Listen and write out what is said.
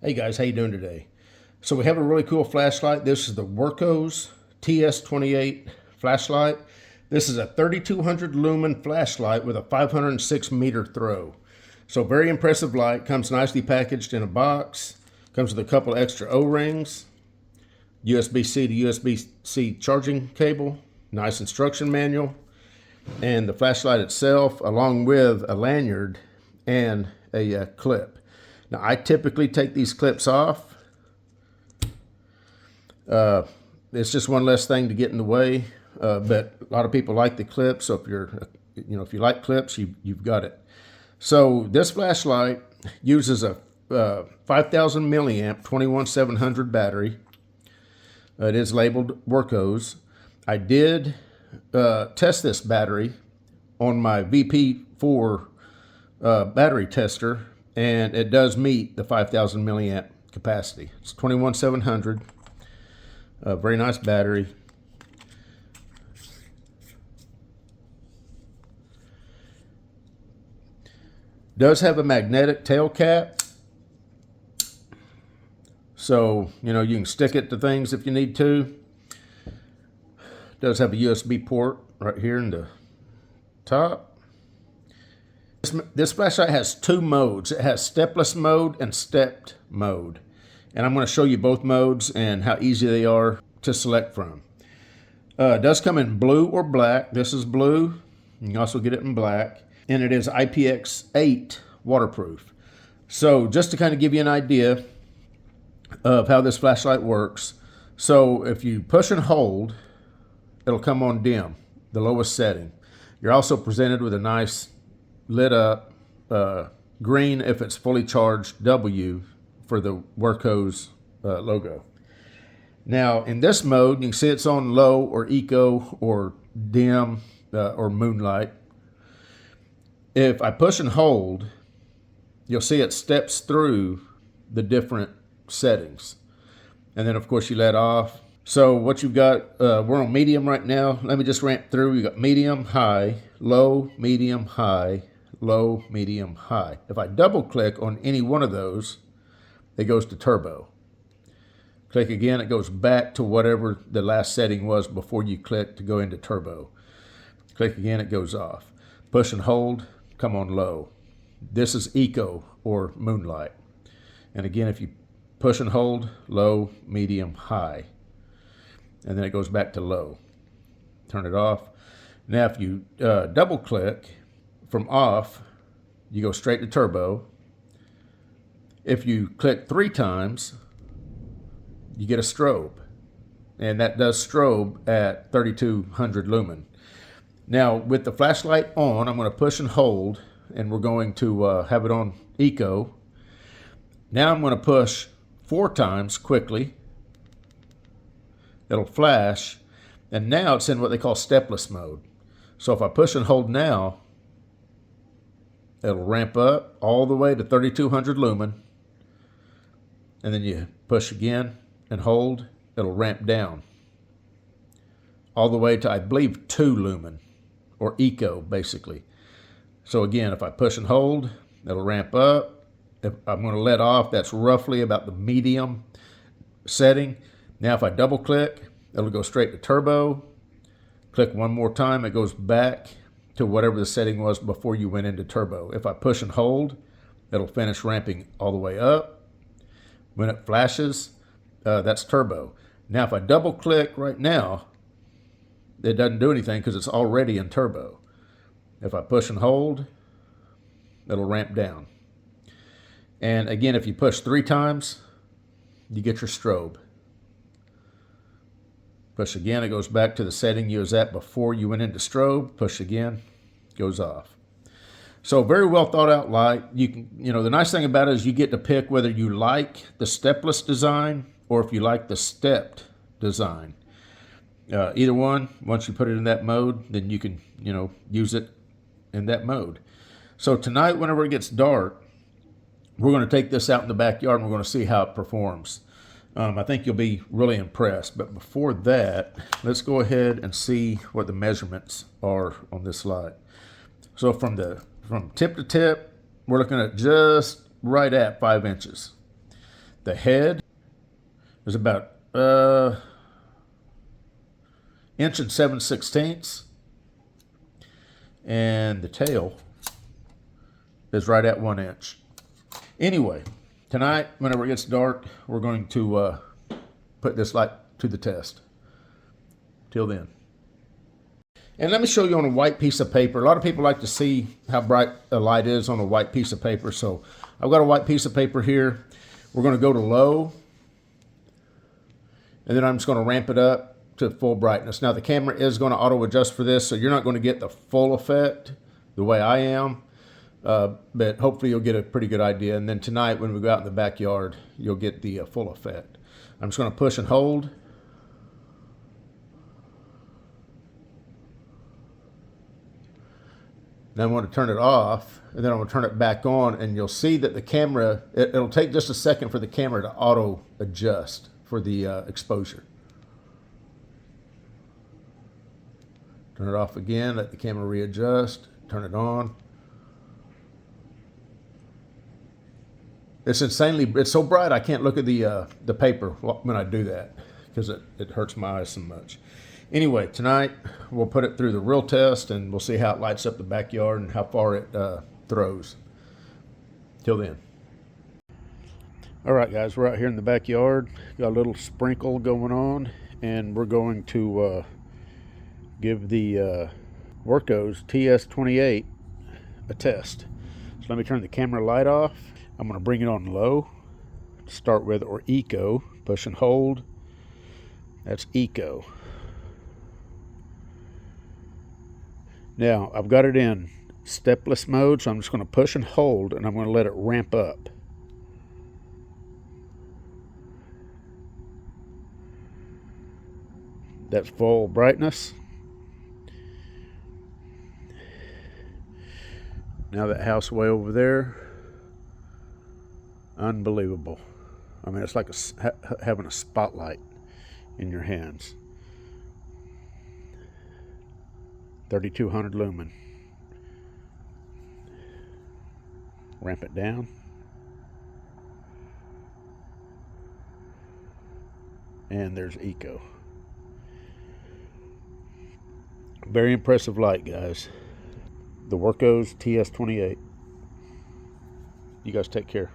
Hey guys, how you doing today? So we have a really cool flashlight. This is the Wurkkos TS-28 Flashlight. This is a 3200 lumen flashlight with a 506 meter throw. So very impressive light, comes nicely packaged in a box, comes with a couple extra O-rings, USB-C to USB-C charging cable, nice instruction manual, and the flashlight itself along with a lanyard and a clip. Now I typically take these clips off. It's just one less thing to get in the way, but a lot of people like the clips. So if you like clips, you've got it. So this flashlight uses a 5,000 milliamp 21700 battery. It is labeled Wurkkos. I did test this battery on my VP4 battery tester, and it does meet the 5,000 milliamp capacity. It's 21700. Very nice battery. Does have a magnetic tail cap, so you can stick it to things if you need to. Does have a USB port right here in the top. This flashlight has two modes. It has stepless mode and stepped mode. And I'm going to show you both modes and how easy they are to select from. It does come in blue or black. This is blue. You can also get it in black. And it is IPX8 waterproof. So just to kind of give you an idea of how this flashlight works. So if you push and hold, it'll come on dim, the lowest setting. You're also presented with a nice lit up green if it's fully charged, W for the Wurkkos logo. Now in this mode, you can see it's on low or eco or dim or moonlight. If I push and hold, you'll see it steps through the different settings. And then of course you let off. So what you've got, we're on medium right now. Let me just ramp through. You got medium, high, low, medium, high, low, medium, high. If I double click on any one of those, it goes to turbo. Click again, it goes back to whatever the last setting was before you click to go into turbo. Click again, it goes off. Push and hold, come on low. This is eco or moonlight. And again, if you push and hold, low, medium, high. And then it goes back to low. Turn it off. Now if you double click from off, you go straight to turbo. If you click 3 times, you get a strobe. And that does strobe at 3200 lumen. Now with the flashlight on, I'm going to push and hold, and we're going to have it on eco. Now I'm going to push 4 times quickly. It'll flash, and now it's in what they call stepless mode. So if I push and hold now, it'll ramp up all the way to 3200 lumen. And then you push again and hold, it'll ramp down all the way to, I believe, 2 lumen, or eco, basically. So again, if I push and hold, it'll ramp up. If I'm going to let off, that's roughly about the medium setting. Now if I double click, it'll go straight to turbo. Click one more time, it goes back to whatever the setting was before you went into turbo. If I push and hold, it'll finish ramping all the way up. When it flashes, that's turbo. Now if I double click right now, it doesn't do anything because it's already in turbo. If I push and hold, it'll ramp down. And again, if you push 3 times, you get your strobe. Push again, it goes back to the setting you was at before you went into strobe. Push again, goes off. So very well thought out light. You can, the nice thing about it is you get to pick whether you like the stepless design or if you like the stepped design. Either one, once you put it in that mode, then you can, use it in that mode. So tonight, whenever it gets dark, we're going to take this out in the backyard and we're going to see how it performs. I think you'll be really impressed. But before that, let's go ahead and see what the measurements are on this light. So from tip to tip, we're looking at just right at 5 inches. The head is about inch and 7/16, and the tail is right at 1 inch. Anyway, tonight, whenever it gets dark, we're going to put this light to the test. Till then. And let me show you on a white piece of paper. A lot of people like to see how bright a light is on a white piece of paper. So I've got a white piece of paper here. We're going to go to low. And then I'm just going to ramp it up to full brightness. Now the camera is going to auto adjust for this, so you're not going to get the full effect the way I am. But hopefully you'll get a pretty good idea. And then tonight when we go out in the backyard, you'll get the full effect. I'm just going to push and hold. Then I'm going to turn it off, and then I'm going to turn it back on, and you'll see that the camera, it'll take just a second for the camera to auto adjust for the exposure. Turn it off again, let the camera readjust, turn it on. It's so bright I can't look at the paper when I do that because it hurts my eyes so much. Anyway, tonight we'll put it through the real test and we'll see how it lights up the backyard and how far it throws. Till then. All right, guys, we're out here in the backyard. Got a little sprinkle going on, and we're going to give the Wurkkos TS-28 a test. So let me turn the camera light off. I'm going to bring it on low to start with, or eco. Push and hold. That's eco. Now, I've got it in stepless mode, so I'm just going to push and hold, and I'm going to let it ramp up. That's full brightness. Now that house way over there, unbelievable. I mean, it's like having a spotlight in your hands. 3200 lumen. Ramp it down. And there's eco. Very impressive light, guys. The Wurkkos TS-28. You guys take care.